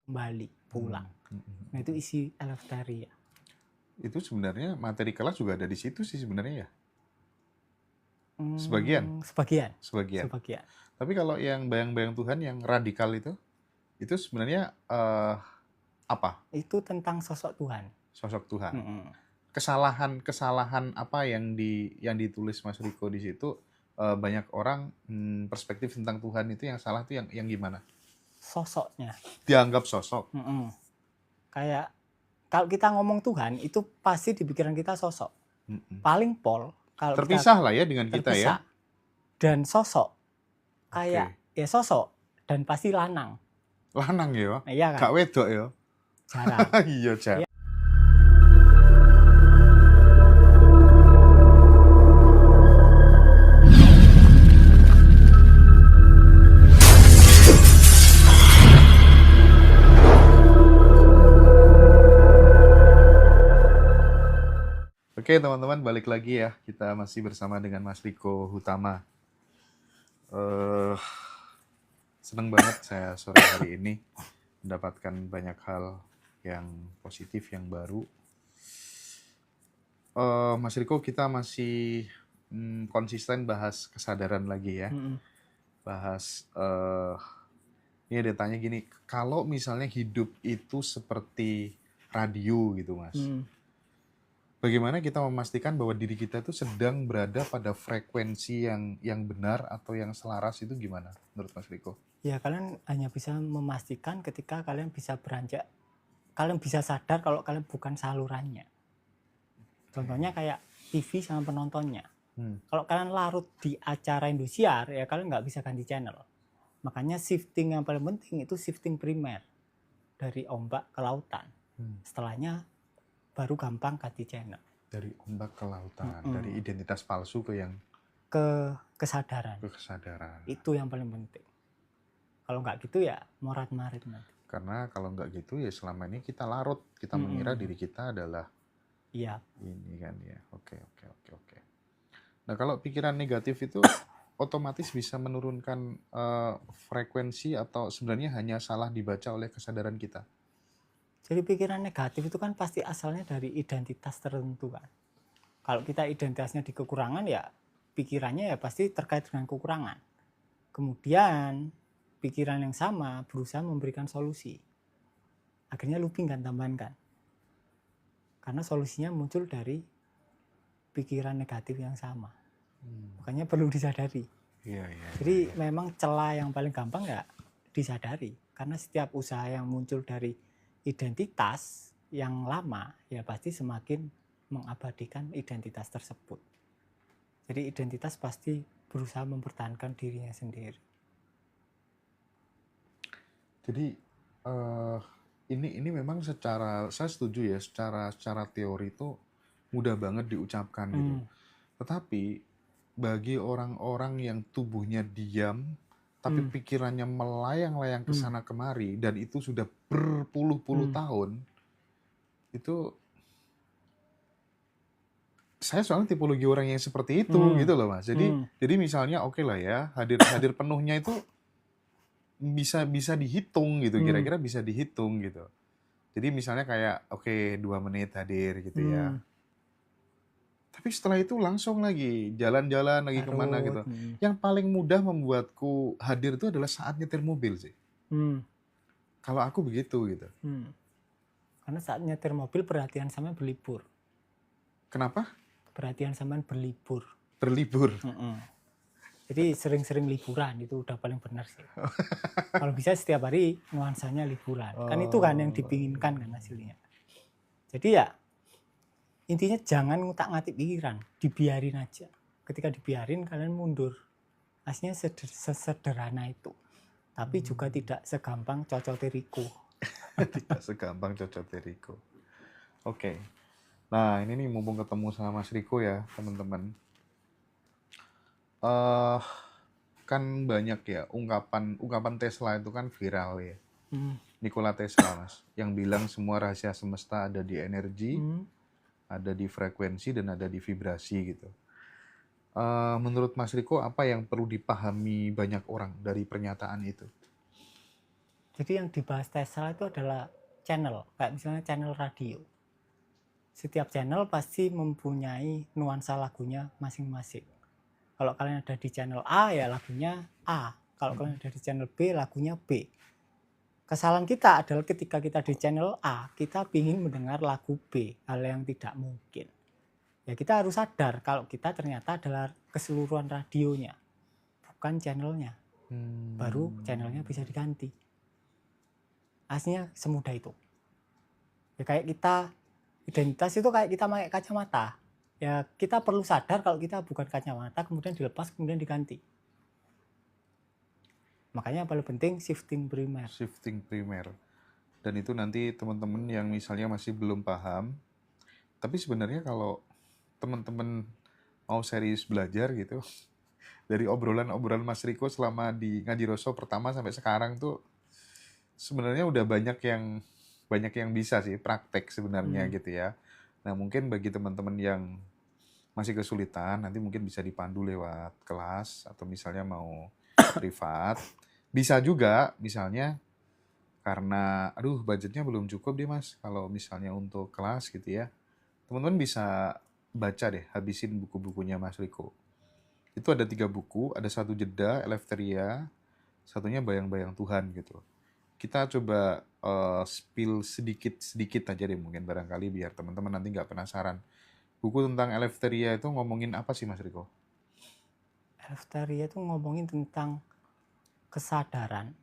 kembali pulang. Nah itu isi Eleftheria. Itu sebenarnya materi kelas juga ada di situ sih sebenarnya ya. Sebagian. Sebagian. Tapi kalau yang bayang-bayang Tuhan yang radikal itu sebenarnya apa? Itu tentang sosok Tuhan. Sosok Tuhan. Kesalahan apa yang ditulis Mas Riko di situ, banyak orang perspektif tentang Tuhan itu yang salah itu yang gimana? Sosoknya. Dianggap sosok. Kayak kalau kita ngomong Tuhan itu pasti di pikiran kita sosok. Paling pol kalau terpisah lah ya dengan kita ya. Dan sosok kayak ya sosok dan pasti lanang. Lanang ya? Iya kan? Gak wedok ya? Jarang. Iya jarang. Oke teman-teman, balik lagi ya. Kita masih bersama dengan Mas Riko Hutama. Senang banget saya sore hari ini mendapatkan banyak hal yang positif, yang baru. Mas Riko, kita masih konsisten bahas kesadaran lagi ya. Bahas, ini ada tanya gini, kalau misalnya hidup itu seperti radio gitu Mas. Bagaimana kita memastikan bahwa diri kita itu sedang berada pada frekuensi yang benar atau yang selaras, itu gimana menurut Mas Riko? Ya kalian hanya bisa memastikan ketika kalian bisa beranjak, kalian bisa sadar kalau kalian bukan salurannya. Contohnya kayak TV sama penontonnya. Kalau kalian larut di acara Indosiar, ya kalian nggak bisa ganti channel. Makanya shifting yang paling penting itu shifting primer. Dari ombak ke lautan. Setelahnya baru gampang ganti channel. Dari ombak ke lautan, dari identitas palsu ke kesadaran. Ke kesadaran. Itu yang paling penting. Kalau nggak gitu ya morat-marit nanti. Karena kalau nggak gitu ya selama ini kita larut, kita mengira diri kita adalah ini kan ya. Oke. Nah kalau pikiran negatif itu otomatis bisa menurunkan frekuensi atau sebenarnya hanya salah dibaca oleh kesadaran kita? Jadi pikiran negatif itu kan pasti asalnya dari identitas tertentu kan. Kalau kita identitasnya di kekurangan ya pikirannya ya pasti terkait dengan kekurangan. Kemudian pikiran yang sama berusaha memberikan solusi. Akhirnya looping kan tambahan kan. Karena solusinya muncul dari pikiran negatif yang sama. Makanya perlu disadari. Jadi memang celah yang paling gampang ya disadari. Karena setiap usaha yang muncul dari identitas yang lama ya pasti semakin mengabadikan identitas tersebut. Jadi identitas pasti berusaha mempertahankan dirinya sendiri. Jadi ini memang secara, saya setuju ya, secara teori itu mudah banget diucapkan gitu. Tetapi bagi orang-orang yang tubuhnya diam tapi pikirannya melayang-layang ke sana kemari dan itu sudah berpuluh-puluh tahun, itu saya soalnya tipologi orang yang seperti itu gitu loh Mas. Jadi misalnya oke lah ya, hadir penuhnya itu bisa dihitung gitu, kira-kira bisa dihitung gitu. Jadi misalnya kayak 2 menit hadir gitu ya. Tapi setelah itu langsung lagi jalan-jalan lagi kemana gitu. Yang paling mudah membuatku hadir itu adalah saat nyetir mobil sih. Kalau aku begitu gitu. Karena saat nyetir mobil perhatian sama berlibur. Kenapa? Perhatian sama berlibur. Berlibur. Jadi sering-sering liburan itu udah paling benar sih. Kalau bisa setiap hari nuansanya liburan. Kan itu kan yang dipinginkan kan hasilnya. Jadi ya intinya jangan ngutak-ngatik pikiran, dibiarin aja. Ketika dibiarin kalian mundur. Aslinya sesederhana itu. Tapi juga tidak segampang cocoteriko. Tidak segampang cocoteriko. Oke. Nah, ini nih mumpung ketemu sama Mas Riko ya, teman-teman. Kan banyak ya ungkapan Tesla itu kan viral ya. Nikola Tesla Mas, yang bilang semua rahasia semesta ada di energi, ada di frekuensi dan ada di vibrasi gitu. Menurut Mas Riko apa yang perlu dipahami banyak orang dari pernyataan itu? Jadi yang dibahas Tesla itu adalah channel, kayak misalnya channel radio. Setiap channel pasti mempunyai nuansa lagunya masing-masing. Kalau kalian ada di channel A ya lagunya A. Kalau kalian ada di channel B lagunya B. Kesalahan kita adalah ketika kita di channel A, kita ingin mendengar lagu B, hal yang tidak mungkin. Ya kita harus sadar kalau kita ternyata adalah keseluruhan radionya, bukan channelnya. Baru channelnya bisa diganti. Aslinya semudah itu. Ya kayak kita, identitas itu kayak kita pakai kacamata. Ya kita perlu sadar kalau kita bukan kacamata, kemudian dilepas, kemudian diganti. Makanya yang paling penting shifting primer. Shifting primer. Dan itu nanti teman-teman yang misalnya masih belum paham, tapi sebenarnya kalau teman-teman mau serius belajar gitu, dari obrolan-obrolan Mas Riko selama di Ngaji Rosso pertama sampai sekarang tuh, sebenarnya udah banyak yang bisa sih praktek sebenarnya gitu ya. Nah mungkin bagi teman-teman yang masih kesulitan, nanti mungkin bisa dipandu lewat kelas atau misalnya mau privat. Bisa juga misalnya karena aduh budgetnya belum cukup deh Mas kalau misalnya untuk kelas gitu ya. Teman-teman bisa baca deh, habisin buku-bukunya Mas Riko. Itu ada 3 buku, ada 1 Jeda, Eleftheria, satunya Bayang-Bayang Tuhan gitu. Kita coba spill sedikit aja deh mungkin barangkali biar teman-teman nanti nggak penasaran. Buku tentang Eleftheria itu ngomongin apa sih Mas Riko? Eleftheria itu ngomongin tentang kesadaran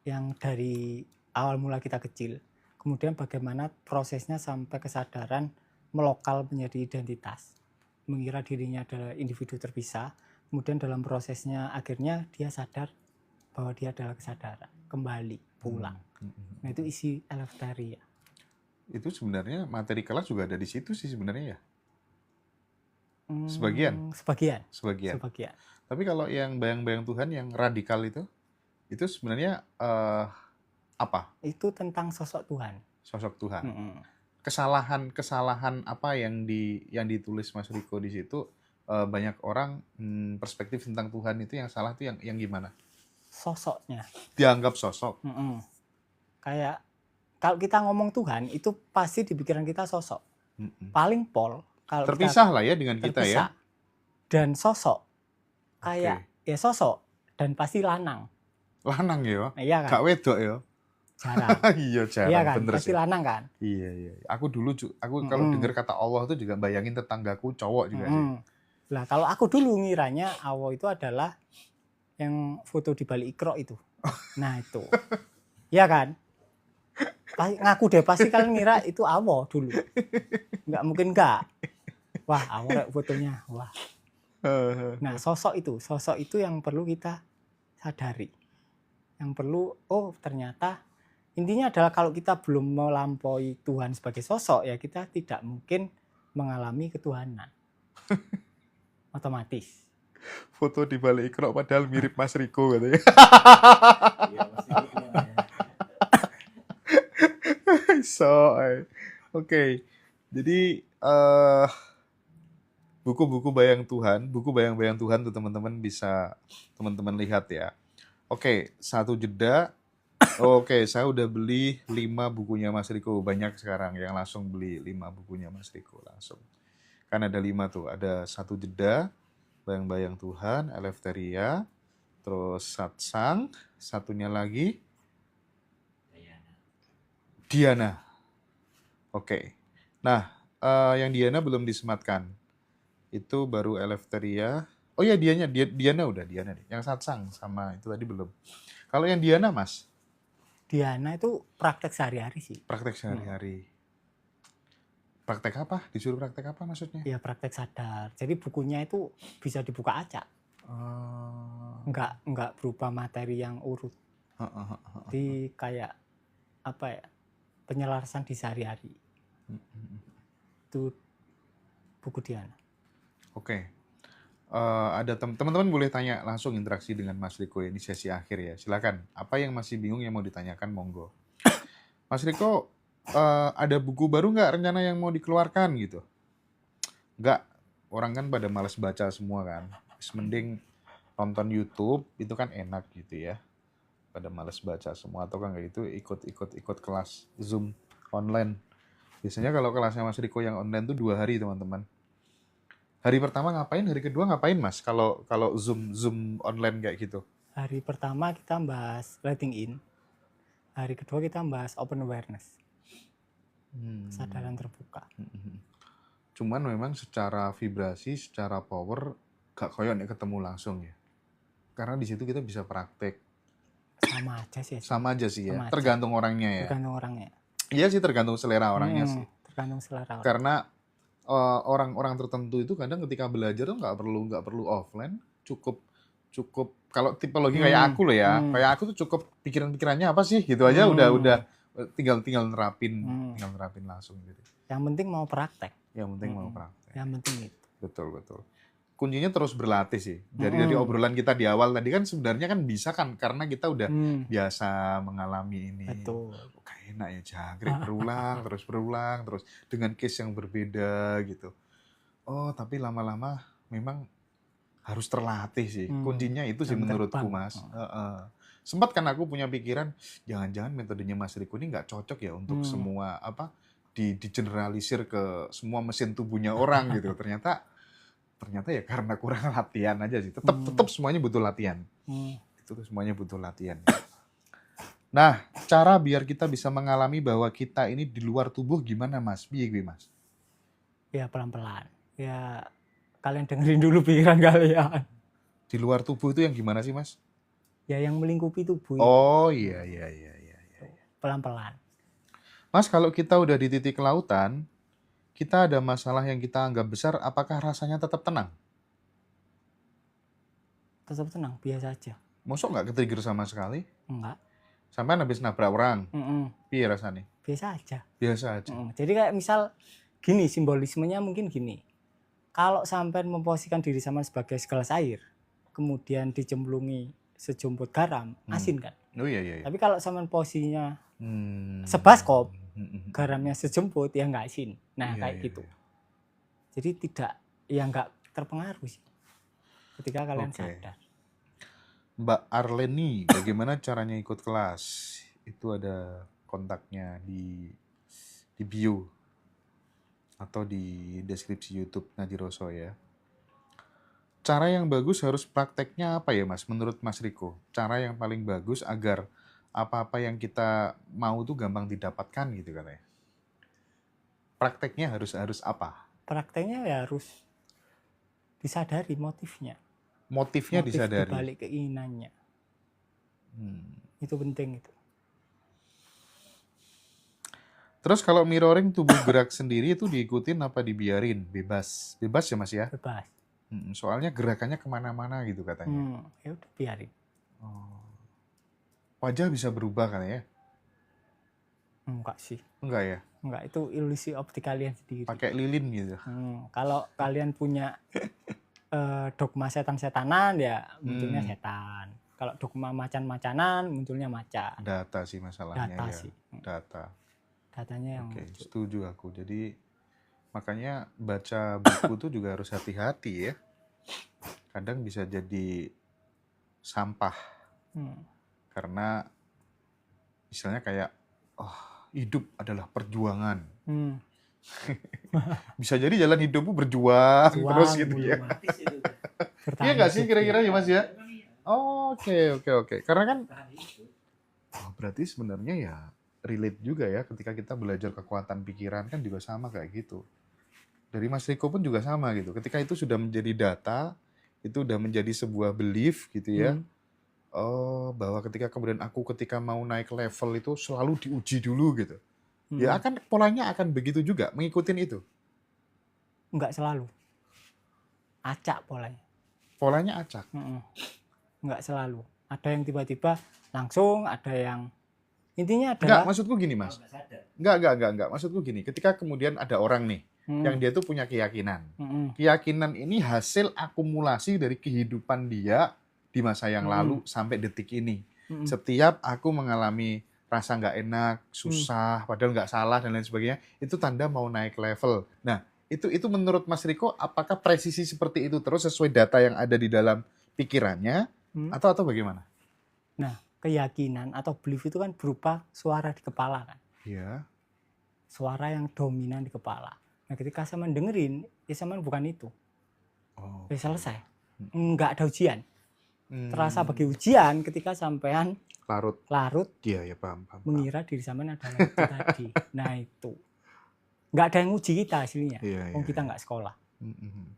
yang dari awal mula kita kecil, kemudian bagaimana prosesnya sampai kesadaran melokal menjadi identitas, mengira dirinya adalah individu terpisah, kemudian dalam prosesnya akhirnya dia sadar bahwa dia adalah kesadaran, kembali pulang. Nah itu isi Eleftheria. Itu sebenarnya materi kelas juga ada di situ sih sebenarnya ya? Sebagian? Sebagian. Tapi kalau yang Bayang-Bayang Tuhan yang radikal itu sebenarnya apa? Itu tentang sosok Tuhan. Sosok Tuhan. Kesalahan apa yang ditulis Mas Riko di situ, banyak orang perspektif tentang Tuhan itu yang salah itu yang gimana? Sosoknya. Dianggap sosok. Kayak kalau kita ngomong Tuhan itu pasti di pikiran kita sosok. Paling pol kalau terpisah lah ya dengan kita ya. Dan sosok kayak ya sosok dan pasti lanang. Lanang ya? Iya kan? Gak wedok ya? Jarang. Iya jarang. Iya kan? Bener Pasti sih. lanang kan? Iya. Aku dulu kalau dengar kata Allah itu juga bayangin tetanggaku cowok juga sih. Lah kalau aku dulu ngiranya Allah itu adalah yang foto di balik Iqra itu. Nah itu. Iya kan? Ngaku deh pasti kalian ngira itu Allah dulu. Nggak mungkin nggak. Wah Allah fotonya. Wah. Nah sosok itu yang perlu kita sadari. Yang perlu, ternyata intinya adalah kalau kita belum melampaui Tuhan sebagai sosok ya kita tidak mungkin mengalami ketuhanan. Otomatis. Foto di balik Iqra padahal mirip Mas Riko katanya. Oke. Jadi buku-buku Bayang-Bayang Tuhan tuh teman-teman bisa teman-teman lihat ya. Oke, 1 Jeda. Oke, saya udah beli 5 bukunya Mas Riko. Banyak sekarang yang langsung beli 5 bukunya Mas Riko langsung. Kan ada 5 tuh. Ada 1 Jeda, Bayang-Bayang Tuhan, Eleftheria, terus Satsang, satunya lagi Diana. Oke. Nah, yang Diana belum disematkan. Itu baru Eleftheria. Oh ya, Diana udah Diana nih. Yang Satsang sama itu tadi belum. Kalau yang Diana, Mas? Diana itu praktek sehari-hari sih. Praktek sehari-hari. Praktek apa? Disuruh praktek apa maksudnya? Iya, praktek sadar. Jadi bukunya itu bisa dibuka acak. Enggak berupa materi yang urut. Jadi kayak apa ya? Penyelarasan di sehari-hari. Itu buku Diana. Oke. Ada teman-teman boleh tanya langsung interaksi dengan Mas Riko ini sesi akhir ya. Silakan. Apa yang masih bingung yang mau ditanyakan monggo. Mas Riko, ada buku baru nggak rencana yang mau dikeluarkan gitu? Nggak. Orang kan pada malas baca semua kan. Mending nonton YouTube itu kan enak gitu ya. pada males baca semua atau kan kayak gitu ikut kelas Zoom online. Biasanya kalau kelasnya Mas Riko yang online tuh 2 hari teman-teman. Hari pertama ngapain, hari kedua ngapain Mas? Kalau Zoom online kayak gitu. Hari pertama kita bahas letting in. Hari kedua kita bahas open awareness. Kesadaran terbuka. Cuman memang secara vibrasi, secara power gak koyo nek ketemu langsung ya. Karena di situ kita bisa praktek. Sama aja sih ya. Ya. Tergantung orangnya ya. Tergantung orangnya. Iya sih, tergantung selera orangnya sih. Tergantung selera. Karena orang-orang tertentu itu kadang ketika belajar tuh nggak perlu offline, cukup kalau tipologi kayak aku loh ya, kayak aku tuh cukup pikirannya apa sih gitu aja udah tinggal nerapin langsung gitu. Yang penting mau praktek. Yang penting mau praktek. Yang penting itu. Betul. Kuncinya terus berlatih sih. Dari obrolan kita di awal tadi kan sebenarnya kan bisa kan karena kita udah biasa mengalami ini. Betul. Kayak enak ya jangkrik berulang terus dengan case yang berbeda gitu. Oh, tapi lama-lama memang harus terlatih sih. Kuncinya itu sih menurutku Mas. Sempat kan aku punya pikiran jangan-jangan metodenya Mas Riko ini nggak cocok ya untuk semua di generalisir ke semua mesin tubuhnya orang gitu. Ternyata ya karena kurang latihan aja sih. Tetap semuanya butuh latihan. Itu tuh semuanya butuh latihan. Nah, cara biar kita bisa mengalami bahwa kita ini di luar tubuh gimana Mas? Piye gue Mas? Ya pelan-pelan. Ya kalian dengerin dulu pikiran kalian. Di luar tubuh itu yang gimana sih Mas? Ya yang melingkupi tubuh. Oh iya. Pelan-pelan. Mas, kalau kita udah di titik lautan, kita ada masalah yang kita anggap besar, apakah rasanya tetap tenang? Tetap tenang, biasa aja. Mosok nggak ke-trigger sama sekali? Enggak. Sampai habis nabrak orang? Piye rasanya? Biasa aja. Biasa aja. Jadi kayak misal gini, simbolismenya mungkin gini. Kalau sampai memposisikan diri sama sebagai segelas air, kemudian dicemplungi sejumput garam, asin kan? Oh iya. Tapi kalau sampai posisinya sebaskop, garamnya sejumput, ya nggak asin. Nah kayak gitu. Jadi nggak terpengaruh sih ketika kalian sadar. Mbak Arleni, bagaimana caranya ikut kelas? Itu ada kontaknya di bio atau di deskripsi YouTube Nadiroso ya. Cara yang bagus harus prakteknya apa ya Mas? Menurut Mas Riko, cara yang paling bagus agar apa-apa yang kita mau tuh gampang didapatkan gitu katanya. Prakteknya harus apa? Prakteknya ya harus disadari motifnya. Motifnya disadari. Motif dibalik keinginannya. Itu penting itu. Terus kalau mirroring tubuh gerak sendiri itu diikutin apa dibiarin? Bebas ya Mas ya? Bebas. Soalnya gerakannya kemana-mana gitu katanya. Ya udah biarin. Wajah bisa berubah kan ya? Enggak sih. Enggak ya? Enggak, itu ilusi optik kalian sendiri. Pakai lilin gitu. Kalau kalian punya dogma setan-setanan ya munculnya setan. Kalau dogma macan-macanan munculnya macan. Data sih masalahnya. Data. Datanya yang muncul. Setuju aku. Jadi makanya baca buku tuh juga harus hati-hati ya. Kadang bisa jadi sampah. Karena misalnya kayak hidup adalah perjuangan. Bisa jadi jalan hidupmu berjuang terus gitu ya. Iya nggak sih kira-kira ya Mas ya? Oke. Karena kan berarti sebenarnya ya relate juga ya ketika kita belajar kekuatan pikiran kan juga sama kayak gitu. Dari Mas Riko pun juga sama gitu. Ketika itu sudah menjadi data, itu udah menjadi sebuah belief gitu ya. Bahwa ketika mau naik level itu selalu diuji dulu gitu. Ya akan polanya akan begitu juga, mengikutin itu. Enggak selalu. Acak polanya. Polanya acak. Enggak selalu. Ada yang tiba-tiba langsung, ada yang intinya adalah. Enggak, maksudku gini Mas. Enggak. Maksudku gini, ketika kemudian ada orang nih yang dia tuh punya keyakinan. Keyakinan ini hasil akumulasi dari kehidupan dia di masa yang lalu sampai detik ini. Setiap aku mengalami rasa nggak enak, susah, padahal nggak salah dan lain sebagainya, itu tanda mau naik level. Nah, itu menurut Mas Riko, apakah presisi seperti itu terus sesuai data yang ada di dalam pikirannya, atau bagaimana? Nah, keyakinan atau belief itu kan berupa suara di kepala kan. Iya. Suara yang dominan di kepala. Nah ketika sampean dengerin, ya sampean bukan itu. Oh. Ya selesai. Enggak ada ujian. Terasa Hmm. bagi ujian ketika sampean larut Iya, ya paham. mengira diri sampean adalah itu tadi. Nah itu. Enggak ada yang uji kita hasilnya. Iya, Kita enggak sekolah. Mm-mm.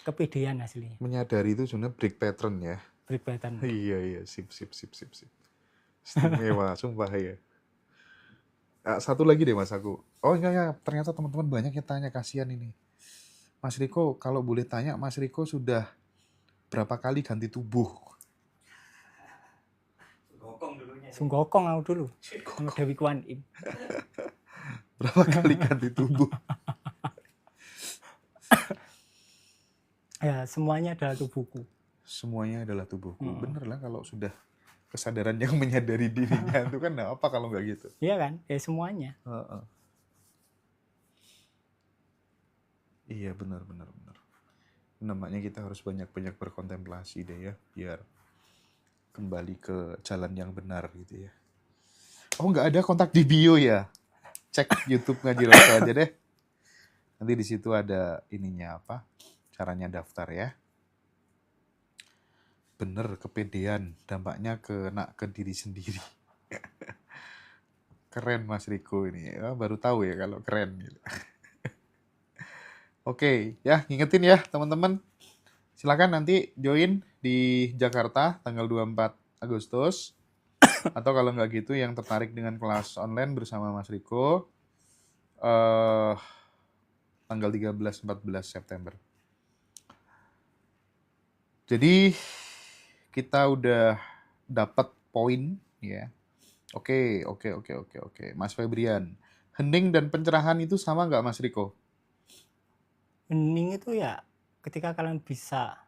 Kepedean hasilnya. Menyadari itu sebenarnya break pattern ya. Break pattern. Iya, sip. Istimewa, sumpah ya. Satu lagi deh Mas aku. Oh enggak, ternyata teman-teman banyak yang tanya, kasihan ini. Mas Riko, kalau boleh tanya, Mas Riko sudah berapa kali ganti tubuh? Sunggokong aku dulu. Sama Dewi Kwan Im. Berapa kali ganti tubuh? Ya, semuanya adalah tubuhku. Semuanya adalah tubuhku. Bener lah kalau sudah kesadaran yang menyadari dirinya itu kan apa kalau nggak gitu? Iya kan? Ya semuanya. Iya benar. Namanya kita harus banyak-banyak berkontemplasi deh ya, biar kembali ke jalan yang benar gitu ya. Oh nggak ada kontak di bio ya? Cek YouTube Ngaji Roso aja deh. Nanti di situ ada ininya apa? Caranya daftar ya. Bener, kepedean, dampaknya ke diri sendiri. Keren Mas Riko ini, baru tahu ya kalau keren gitu. Oke, ya ngingetin ya teman-teman. Silakan nanti join di Jakarta tanggal 24 Agustus. Atau kalau nggak gitu yang tertarik dengan kelas online bersama Mas Riko, tanggal 13-14 September. Jadi kita udah dapat poin ya. Oke. Mas Febrian, hening dan pencerahan itu sama nggak Mas Riko? Hening itu ya ketika kalian bisa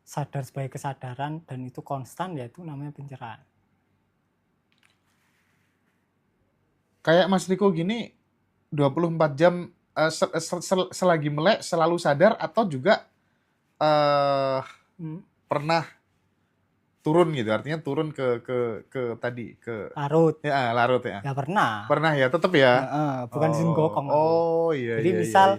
sadar sebagai kesadaran dan itu konstan, ya itu namanya pencerahan. Kayak Mas Riko gini 24 jam selagi melek selalu sadar atau juga pernah turun gitu, artinya turun ke tadi ke larut ya. Ya pernah ya, tetap ya. Bukan sunggokong. Iya. Jadi misal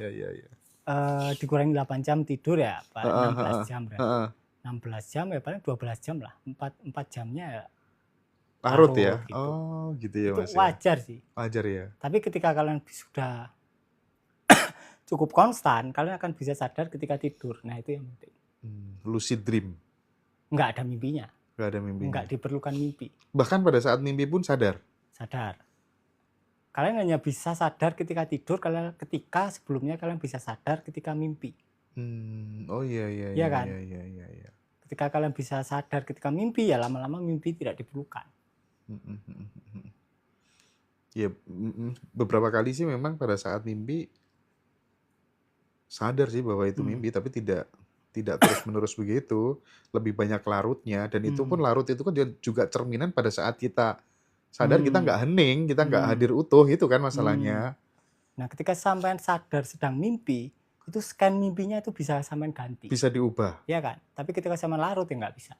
dikurangi 8 jam tidur ya paling 16 jam berarti. 16 jam ya paling 12 jam lah, 4 jamnya ya larut ya gitu. Gitu ya Mas. Itu wajar sih, wajar ya. Tapi ketika kalian sudah cukup konstan, kalian akan bisa sadar ketika tidur. Nah itu yang penting. Lucid dream. Nggak ada mimpinya. Nggak diperlukan mimpi. Bahkan pada saat mimpi pun sadar. Kalian hanya bisa sadar ketika tidur, ketika sebelumnya kalian bisa sadar ketika mimpi. Iya kan? Iya. Ketika kalian bisa sadar ketika mimpi, ya lama-lama mimpi tidak diperlukan. Ya, beberapa kali sih memang pada saat mimpi sadar sih bahwa itu mimpi, tapi tidak terus-menerus begitu, lebih banyak larutnya, dan itu pun larut itu kan juga cerminan pada saat kita sadar kita nggak hening, kita nggak hadir utuh, itu kan masalahnya. Nah ketika sampean sadar sedang mimpi, itu scan mimpinya itu bisa sampean ganti. Bisa diubah. Iya kan? Tapi ketika sampean larut ya nggak bisa.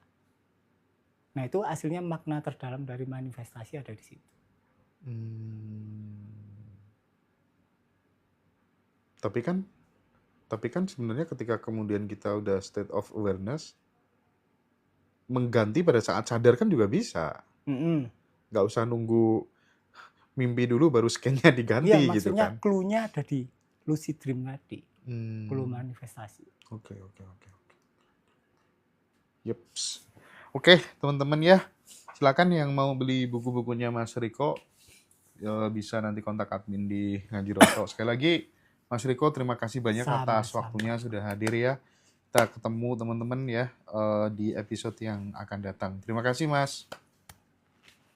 Nah itu hasilnya makna terdalam dari manifestasi ada di situ. Tapi kan sebenarnya ketika kemudian kita udah state of awareness, mengganti pada saat sadar kan juga bisa. Nggak usah nunggu mimpi dulu baru scan-nya diganti gitu kan. Iya, maksudnya clue-nya ada di lucid dream tadi. Clue manifestasi. Oke. Yeps. Oke, teman-teman ya. Silakan yang mau beli buku-bukunya Mas Riko, bisa nanti kontak admin di Ngaji Roso. Sekali lagi, Mas Riko, terima kasih banyak atas waktunya sudah hadir ya. Kita ketemu teman-teman ya di episode yang akan datang. Terima kasih Mas.